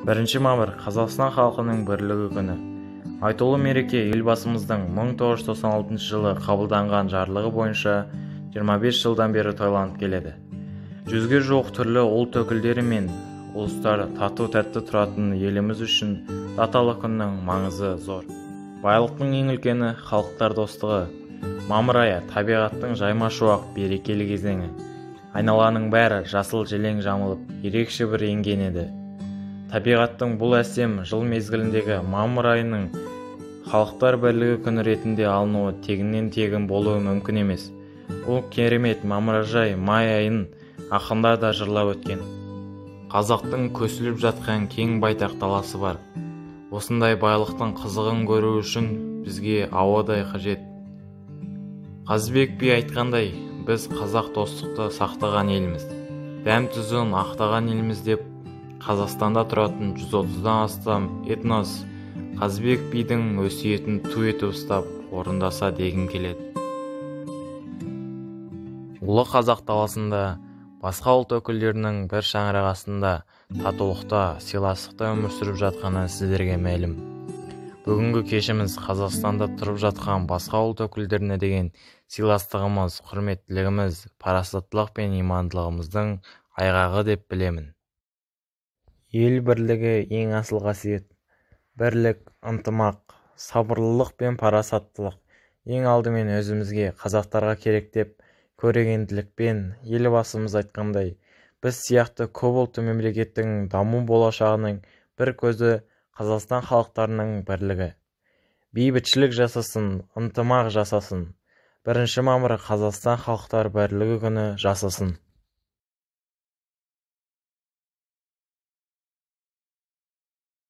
1 мамыр Қазақстан халқының бірлігі күні. Айтулы мереке елбасымыздың 1996 жылы қабылданған жарлығы бойынша 25 жылдан бері тойланып келеді. 100-ге жуық түрлі ұлт өкілдері мен ұлыстар тату-тәтті тұратын еліміз үшін даталы күннің маңызы зор. Байлықтың ең үлкені халықтар достығы. Мамыр айы табиғаттың жайма-шуақ берекелі кезеңі. Айналаның бәрі жасыл желең жамылып, ерекше бір енген еді. Табиғаттың бұл әсем жыл мезгіліндегі мамыр айының халықтар бірлігі күні ретінде алынуы тегіннен тегін болуы мүмкін емес. Бұл керемет мамыражай май айын ақындар да жырлап өткен. Қазақтың көсіліп жатқан кең байтақ даласы бар. Осындай байлықтың қызығын көру үшін бізге ауадай қажет. Қазыбек би айтқандай, біз қазақ достықты сақтаған елміз, дәм-тұзын ақтаған елміз деп Қазақстанда тұратын 130-дан астам этнос Қазыбек бидің өсиетін ту етіп ұстап орындаса дегім келеді. Ұлы қазақ даласында басқа ұлт өкілдерінің бір шаңырақ астында татулықта, сыйластықта өмір сүріп жатқаны сіздерге мәлім. Бүгінгі кешіміз Қазақстанда тұрып жатқан басқа ұлт өкілдеріне деген сыйластығымыз, құрметтілігіміз, парасаттылық пен имандылығымыздың айғағы деп білемін. Ел бірлігі ең асыл қасиет. Бірлік, ынтымақ, сабырлылық пен парасаттылық ең алдымен өзімізге, қазақтарға керек деп көрегенділікпен елбасымыз айтқандай, біз сияқты көп ұлтты мемлекеттің даму болашағының бір көзі Қазақстан халықтарының бірлігі. Бейбітшілік жасасын, ынтымақ жасасын. 1 мамыр Қазақстан халықтар бірлігі күні жасасын.